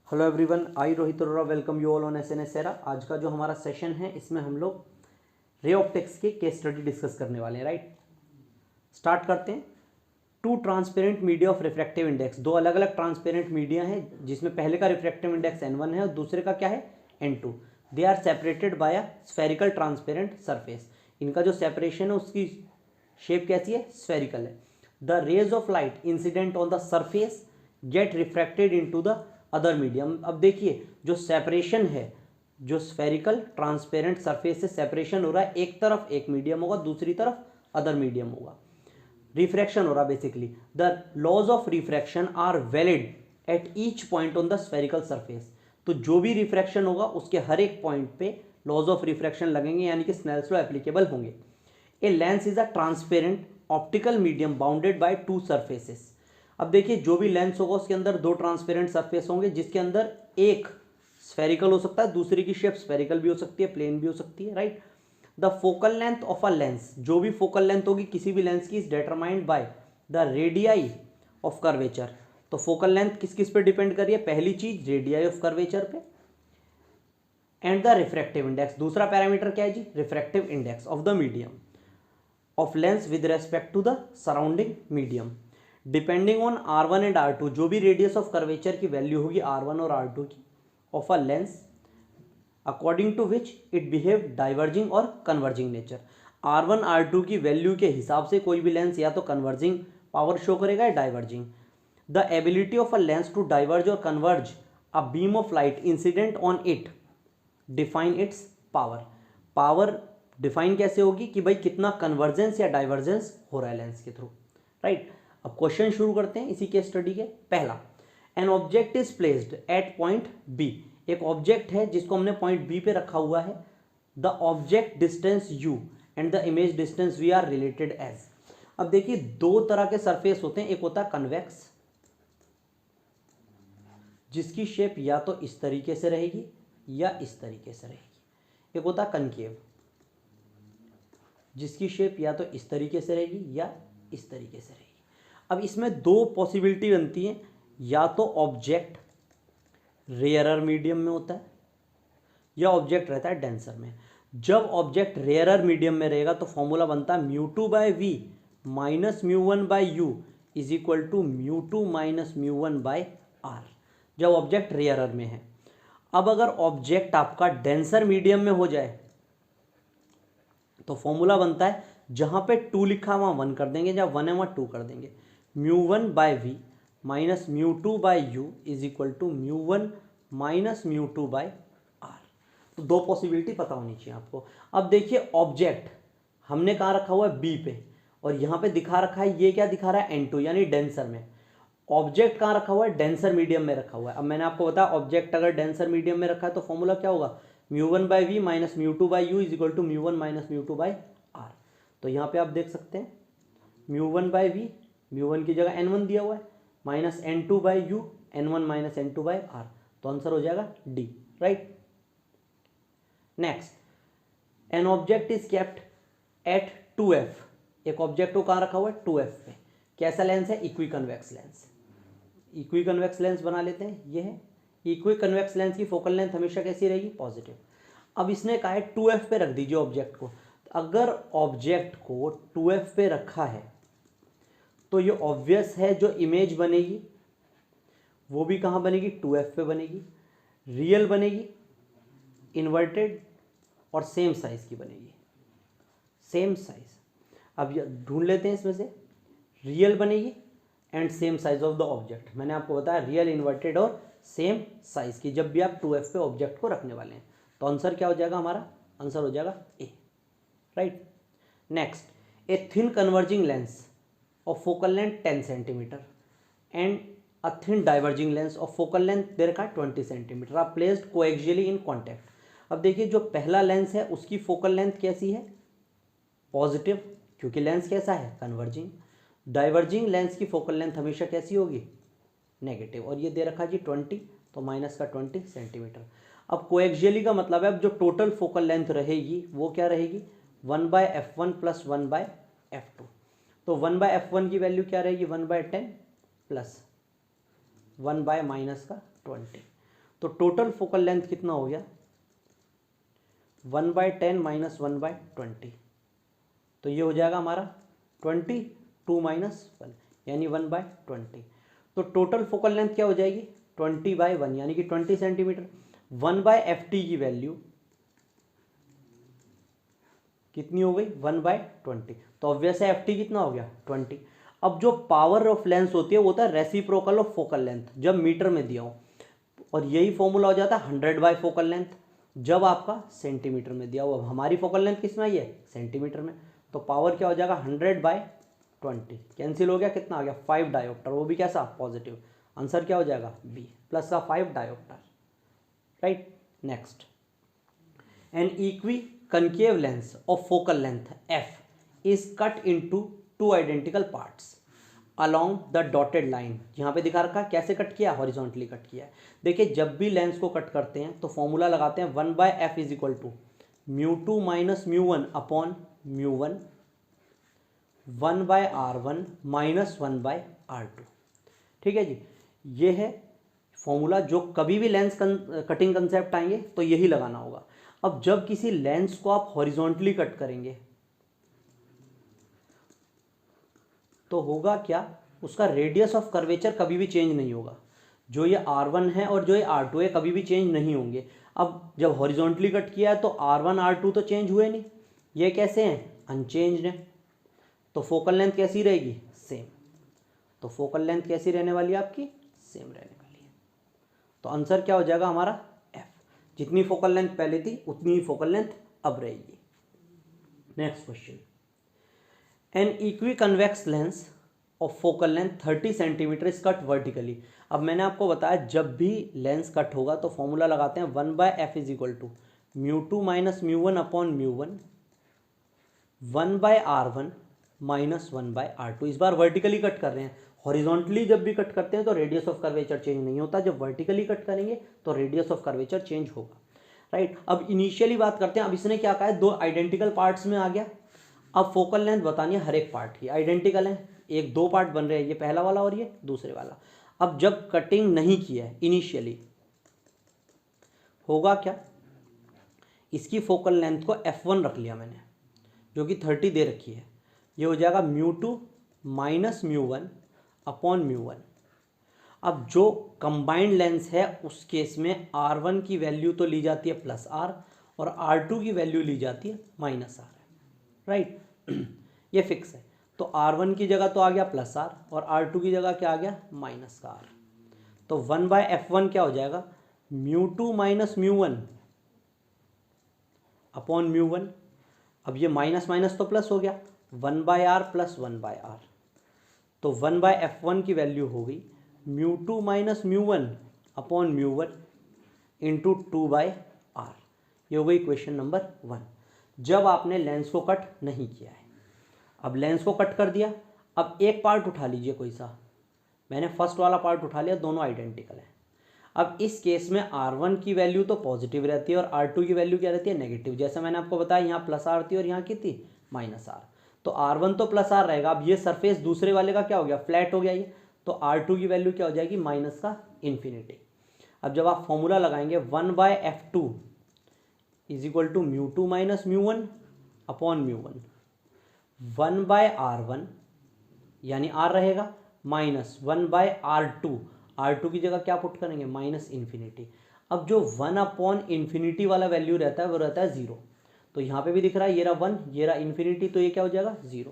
Hello everyone, I Rohit Arora welcome you all on SNS सेरा। आज का जो हमारा सेशन है इसमें हम लोग रे ऑप्टिक्स की केस स्टडी डिस्कस करने वाले हैं। राइट, स्टार्ट करते हैं। Two transparent media of refractive index, दो अलग अलग ट्रांसपेरेंट मीडिया है जिसमें पहले का रिफ्रैक्टिव इंडेक्स n1 है और दूसरे का क्या है n2। They are separated by a spherical transparent surface. इनका जो सेपरेशन है उसकी शेप कैसी है, स्फेरिकल है। The rays of light incident on the surface get refracted into the other medium. अब देखिए जो सेपरेशन है, जो स्फेरिकल ट्रांसपेरेंट सरफेस से सेपरेशन हो रहा है, एक तरफ एक मीडियम होगा, दूसरी तरफ अदर मीडियम होगा, रिफ्रैक्शन हो रहा basically. The laws of refraction are valid at each point on the spherical surface. तो जो भी रिफ्रैक्शन होगा उसके हर एक पॉइंट पे लॉज ऑफ रिफ्रैक्शन लगेंगे, यानी कि स्नेल्स लॉ एप्लीकेबल होंगे। A lens is a transparent optical medium bounded by two surfaces. अब देखिए जो भी लेंस होगा उसके अंदर दो ट्रांसपेरेंट सरफेस होंगे, जिसके अंदर एक स्फेरिकल हो सकता है, दूसरी की शेप स्फेरिकल भी हो सकती है, प्लेन भी हो सकती है। Right, the focal length of a lens, जो भी फोकल लेंथ होगी किसी भी लेंस की, is determined by the radii of curvature. तो फोकल लेंथ किस किस पे डिपेंड कर रही है, पहली चीज रेडियाई ऑफ कर्वेचर पे, एंड द रिफ्रैक्टिव इंडेक्स। दूसरा पैरामीटर क्या है जी, refractive index of the medium of lens with respect to the surrounding medium. Depending on R1 and R2, जो भी रेडियस ऑफ कर्वेचर की वैल्यू होगी R1 और R2 की of a lens, according to which it behave diverging और converging nature. R1 R2 की value के हिसाब से कोई भी लेंस या तो कन्वर्जिंग पावर शो करेगा या diverging. The ability of a lens to diverge और converge a beam of light incident on it define its power. Power define कैसे होगी कि भाई कितना कन्वर्जेंस या डाइवर्जेंस हो रहा है लेंस के थ्रू। राइट, अब क्वेश्चन शुरू करते हैं इसी के स्टडी के। पहला, an object is placed at point B. एक ऑब्जेक्ट है जिसको हमने पॉइंट बी पे रखा हुआ है। The object distance u and the image distance v are related as. अब देखिए दो तरह के सरफेस होते हैं, एक होता है कन्वेक्स जिसकी शेप या तो इस तरीके से रहेगी या इस तरीके से रहेगी, एक होता है कनकेव जिसकी शेप या तो इस तरीके से रहेगी या इस तरीके से रहेगी। अब इसमें दो पॉसिबिलिटी बनती है, या तो ऑब्जेक्ट रेयरर मीडियम में होता है या ऑब्जेक्ट रहता है डेंसर में। जब ऑब्जेक्ट रेयरर मीडियम में रहेगा तो फॉर्मूला बनता है μ2 by v minus μ1 by u is equal to μ2 minus μ1 by r, जब ऑब्जेक्ट रेयरर में है। अब अगर ऑब्जेक्ट आपका डेंसर मीडियम में हो जाए तो फॉर्मूला बनता है, जहां पे 2 लिखा वहां 1 कर देंगे, जहां 1 है वहां 2 कर देंगे। μ1 by v minus μ2 by u is equal to μ1 minus μ2 by r. तो दो पॉसिबिलिटी पता होनी चाहिए आपको। अब देखिए ऑब्जेक्ट हमने कहाँ रखा हुआ है, बी पे, और यहाँ पे दिखा रखा है, ये क्या दिखा रहा है, n2 यानी डेंसर में। ऑब्जेक्ट कहाँ रखा हुआ है, डेंसर मीडियम में रखा हुआ है। अब मैंने आपको बताया ऑब्जेक्ट अगर डेंसर मीडियम में रखा है तो फॉर्मूला क्या होगा, μ1 by v minus μ2 by u is equal to μ1 minus μ2 by r. तो यहाँ पे आप देख सकते हैं μ1 बाय वी, μ1 की जगह n1 दिया हुआ है, minus n2 by u, n1 minus n2 by r. तो आंसर हो जाएगा D. Right, next, an object is kept at 2f। एक ऑब्जेक्ट को कहाँ रखा हुआ है, 2f पे। कैसा लेंस है, equi convex lens. Equi convex lens बना लेते हैं, ये है इक्वी कन्वेक्स लेंस की फोकल लेंथ हमेशा कैसी रहेगी, पॉजिटिव। अब इसने कहा है 2f पे रख दीजिए ऑब्जेक्ट को। अगर ऑब्जेक्ट को 2f पे रखा है तो ये ऑब्वियस है जो इमेज बनेगी वो भी कहाँ बनेगी, 2f पे बनेगी। रियल बनेगी, इन्वर्टेड और सेम साइज की बनेगी, सेम साइज। अब ये ढूंढ लेते हैं इसमें से, रियल बनेगी and same size of the object. मैंने आपको बताया रियल, इन्वर्टेड और सेम साइज की जब भी आप 2f पे ऑब्जेक्ट को रखने वाले हैं। तो आंसर क्या हो जाएगा हमारा, आंसर हो जाएगा A. Right, next, a thin converging lens of focal length 10 centimetre and a thin diverging lens of focal length दे रखा है 20 centimetre are placed coaxially in contact. अब देखिए जो पहला लेंस है उसकी फोकल लेंथ कैसी है, पॉजिटिव, क्योंकि लेंस कैसा है, कन्वर्जिंग। डाइवर्जिंग लेंस की फोकल लेंथ हमेशा कैसी होगी, नेगेटिव, और ये दे रखा जी 20, तो माइनस का 20 सेंटीमीटर। अब कोएक्सियली का मतलब है अब जो टोटल फोकल लेंथ रहेगी वो क्या रहेगी, 1/f1 प्लस 1/f2। तो 1/f1 की वैल्यू क्या रहेगी, 1/10 प्लस 1 बाय माइनस का 20। तो टोटल फोकल लेंथ कितना हो गया 1/10 माइनस 1/20, तो ये हो जाएगा हमारा 20, 2 माइनस 1 यानी 1/20। तो टोटल फोकल लेंथ क्या हो जाएगी 20/1 यानी कि 20 सेंटीमीटर। 1/ft की वैल्यू कितनी हो गई 1/20, तो ऑब्वियस है ft कितना हो गया 20। अब जो पावर ऑफ लेंस होती है वो होता है रेसिप्रोकल ऑफ फोकल लेंथ जब मीटर में दिया हो, और यही फॉर्मूला हो जाता है 100 फोकल लेंथ जब आपका सेंटीमीटर में दिया हो। अब हमारी फोकल लेंथ किस में आई है सेंटीमीटर में, तो पावर क्या हो जाएगा 100/20, कैंसिल हो गया, कितना आ गया 5 डायोप्टर, वो भी कैसा पॉजिटिव। आंसर क्या हो जाएगा बी प्लस का 5 dioptre, right. Next, an equi concave lens of focal length f is cut into two identical parts along the dotted line। यहाँ पे दिखा रखा है कैसे कट किया, हॉरिजॉन्टली कट किया है। देखिए जब भी लेंस को कट करते हैं तो फॉर्मूला लगाते हैं 1/f is equal to μ2 minus μ1 upon μ1, 1/r1 minus 1/r2। ठीक है जी, ये है फॉर्मूला जो कभी भी लेंस कटिंग कंसेप्ट आएंगे तो यही लगाना होगा। अब जब किसी लेंस को आप हॉरिजॉन्टली कट करेंगे तो होगा क्या, उसका रेडियस ऑफ कर्वेचर कभी भी चेंज नहीं होगा। जो ये R1 है और जो ये R2 है कभी भी चेंज नहीं होंगे। अब जब हॉरिजॉन्टली कट किया है तो R1 R2 तो चेंज हुए नहीं, ये कैसे हैं अनचेंज्ड हैं, तो फोकल लेंथ कैसी रहेगी सेम। तो फोकल लेंथ कैसी रहने वाली है आपकी सेम रहने वाली है। तो आंसर क्या हो जाएगा हमारा जितनी फोकल लेंथ पहले थी उतनी ही फोकल लेंथ अब रहेगी। Next question, an equiconvex lens of focal length 30 centimetre is cut vertically. अब मैंने आपको बताया जब भी लेंस कट होगा तो फॉर्मूला लगाते हैं 1/f is equal to μ2 minus μ1 upon μ1, 1/r1 minus 1/r2। इस बार वर्टिकली कट कर रहे हैं, हॉरिजॉन्टली जब भी कट करते हैं तो रेडियस ऑफ कर्वेचर चेंज नहीं होता, जब वर्टिकली कट करेंगे तो रेडियस ऑफ कर्वेचर चेंज होगा, राइट। अब इनिशियली बात करते हैं, अब इसने क्या कहा है दो आइडेंटिकल पार्ट्स में आ गया। अब फोकल लेंथ बतानी है हर एक पार्ट की, आइडेंटिकल है, एक दो पार्ट बन रहे हैं, ये पहला वाला और ये दूसरे वाला। अब जब कटिंग नहीं किया है इनिशियली होगा क्या, इसकी फोकल लेंथ को f1 रख लिया मैंने जो कि 30 दे रखी है, ये हो जाएगा μ2 माइनस μ1 अपॉन μ1। अब जो कंबाइंड लेंस है उस केस में R1 की वैल्यू तो ली जाती है प्लस R और R2 की वैल्यू ली जाती है माइनस R, राइट। ये फिक्स है, तो R1 की जगह तो आ गया प्लस R और R2 की जगह क्या आ गया माइनस का R। तो 1/f1 क्या हो जाएगा μ2 माइनस μ1 अपॉन μ1। अब ये माइनस माइनस तो प्लस हो गया, 1/r प्लस 1/r, तो 1/f1 की वैल्यू हो गई μ2 माइनस μ1 अपॉन μ1 इंटू 2/r। ये हो गई क्वेश्चन नंबर 1, जब आपने लेंस को कट नहीं किया है। अब लेंस को कट कर दिया, अब एक पार्ट उठा लीजिए कोई सा, मैंने फर्स्ट वाला पार्ट उठा लिया, दोनों आइडेंटिकल हैं। अब इस केस में R1 की वैल्यू तो पॉजिटिव रहती है और R2 की वैल्यू क्या रहती है नेगेटिव, जैसे मैंने आपको बताया यहाँ प्लस R थी और यहाँ कितनी माइनस R, तो R1 तो प्लस R रहेगा। अब ये सरफेस दूसरे वाले का क्या हो गया फ्लैट हो गया ये, तो R2 की वैल्यू क्या हो जाएगी माइनस का इन्फिनिटी। अब जब आप फॉर्मूला लगाएंगे 1/f2 is equal to μ2 minus μ1 upon μ1, 1/r1 यानी R रहेगा माइनस 1/r2, R2 की जगह क्या पुट करेंगे माइनस इन्फिनिटी। अब जो 1 अपॉन इन्फिनिटी वाला वैल्यू रहता है वो रहता है 0, तो यहाँ पे भी दिख रहा है ये रहा 1 ये रहा इन्फिनिटी, तो ये क्या हो जाएगा 0।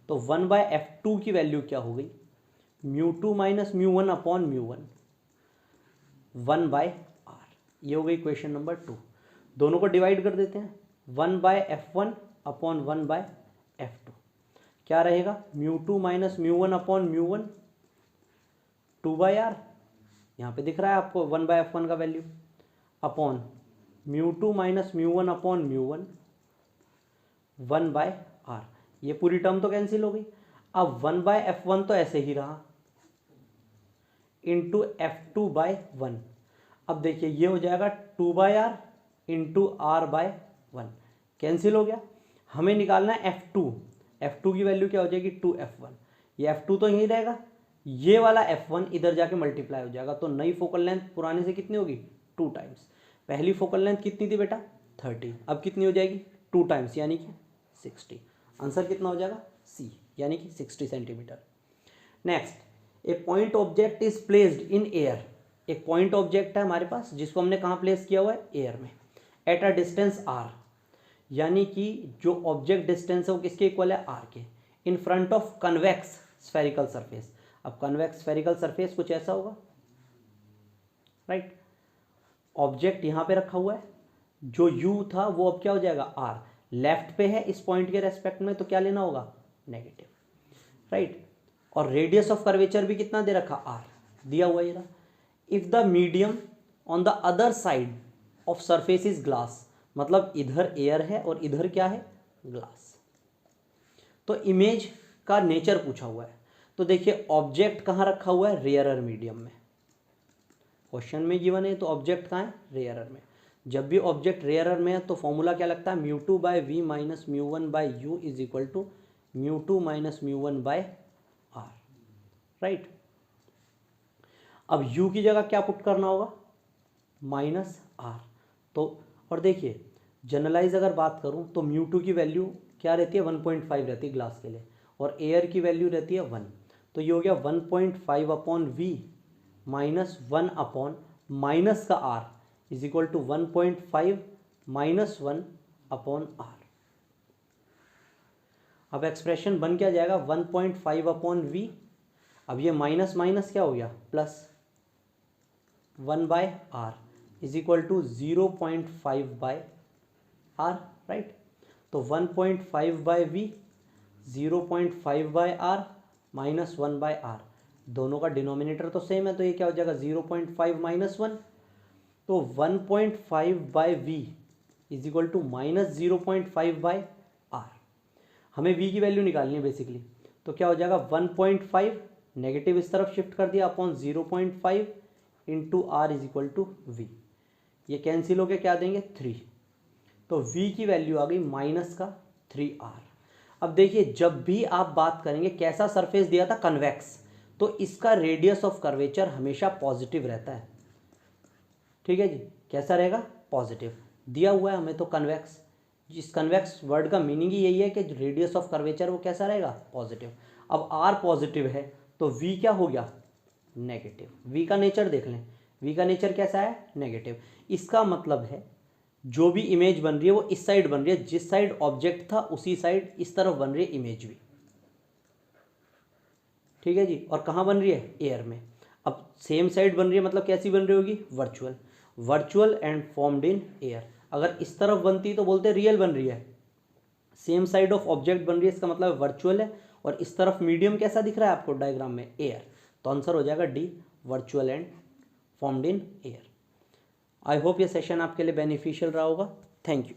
तो 1/f2 की वैल्यू क्या हो गई μ2 माइनस μ1 अपॉन μ1, 1/r। ये हो गई क्वेश्चन नंबर 2। दोनों को डिवाइड कर देते हैं, 1/f1 अपॉन 1/f2 क्या रहेगा μ2 माइनस μ1 अपॉन μ1, 2/r, यहाँ पे दिख रहा है आपको 1/f1 का value, upon μ2 minus μ1 upon μ1, 1/r। ये पूरी टर्म तो कैंसिल हो गई। अब 1/f1 तो ऐसे ही रहा इंटू f2/1। अब देखिए ये हो जाएगा 2/r इंटू r/1, कैंसिल हो गया। हमें निकालना है f2 की वैल्यू क्या हो जाएगी 2f1, ये f2 तो यहीं रहेगा, ये वाला f1 इधर जाके मल्टीप्लाई हो जाएगा, तो नई फोकल लेंथ पुराने से कितनी होगी 2 टाइम्स। पहली फोकल लेंथ कितनी थी बेटा 30, अब कितनी हो जाएगी 2 टाइम्स यानी कि 60। आंसर कितना हो जाएगा सी यानी कि 60 centimetre. Next, A point object is placed in air. एक पॉइंट ऑब्जेक्ट है हमारे पास जिसको हमने कहाँ प्लेस किया हुआ है एयर में, एट अ डिस्टेंस आर, यानी कि जो ऑब्जेक्ट डिस्टेंस है वो किसके इक्वल है आर के, in front of convex spherical surface. अब कन्वेक्स स्फेरिकल सरफेस कुछ ऐसा होगा, राइट। ऑब्जेक्ट यहाँ पे रखा हुआ है, जो यू था वो अब क्या हो जाएगा आर, लेफ्ट पे है इस पॉइंट के रेस्पेक्ट में, तो क्या लेना होगा नेगेटिव, राइट। और रेडियस ऑफ कर्वेचर भी कितना दे रखा आर, दिया हुआ ये रहा। If the medium on the other side of surface is glass, मतलब इधर एयर है और इधर क्या है ग्लास। तो इमेज का नेचर पूछा हुआ है, तो देखिए ऑब्जेक्ट कहाँ रखा हुआ है रेयरर मीडियम में, क्वेश्चन में गिवन है, तो ऑब्जेक्ट कहाँ है रेयरर में। जब भी ऑब्जेक्ट रेयरर में है तो फॉर्मूला क्या लगता है μ2 by v minus μ1 by u is equal to μ2 minus μ1 by r, right. अब u की जगह क्या पुट करना होगा माइनस आर। तो और देखिए जनरलाइज अगर बात करूं तो μ2 की वैल्यू क्या रहती है 1.5 रहती है ग्लास के लिए, और एयर की वैल्यू रहती है 1, तो ये हो गया 1.5 upon v minus 1 upon minus का r is equal to 1.5 minus 1 upon r. अब एक्सप्रेशन बन क्या जाएगा 1.5 अपॉन वी, अब ये माइनस माइनस क्या हो गया plus 1 by r is equal to 0.5 by r, right. तो 1.5 by v 0.5 by r minus 1 by r, दोनों का डिनोमिनेटर तो सेम है, तो ये क्या हो जाएगा 0.5 माइनस 1, तो 1.5 by v is equal to minus 0.5 by r. हमें v की वैल्यू निकालनी है बेसिकली, तो क्या हो जाएगा 1.5 नेगेटिव इस तरफ शिफ्ट कर दिया upon 0.5 into r is equal to v, ये कैंसिल हो के क्या देंगे 3, तो v की वैल्यू आ गई माइनस का 3r। अब देखिए जब भी आप बात करेंगे कैसा सरफेस दिया था कन्वेक्स, तो इसका रेडियस ऑफ कर्वेचर हमेशा पॉजिटिव रहता है, ठीक है जी। कैसा रहेगा पॉजिटिव, दिया हुआ है हमें तो कन्वेक्स, जिस कन्वेक्स वर्ड का मीनिंग ही यही है कि रेडियस ऑफ कर्वेचर वो कैसा रहेगा पॉजिटिव। अब r पॉजिटिव है तो v क्या हो गया नेगेटिव, v का नेचर देख लें, v का नेचर कैसा है नेगेटिव। इसका मतलब है जो भी इमेज बन रही है वो इस साइड बन रही है, जिस साइड ऑब्जेक्ट था उसी साइड इस तरफ बन रही है इमेज भी, ठीक है जी। और कहाँ बन रही है एयर में। अब सेम साइड बन रही है मतलब कैसी बन रही होगी virtual, virtual and formed in air. अगर इस तरफ बनती तो बोलते रियल बन रही है, सेम साइड ऑफ ऑब्जेक्ट बन रही है इसका मतलब वर्चुअल है, और इस तरफ मीडियम कैसा दिख रहा है आपको डायग्राम में एयर, तो आंसर हो जाएगा D virtual and formed in air. I hope ये सेशन आपके लिए बेनिफिशियल रहा होगा। Thank you.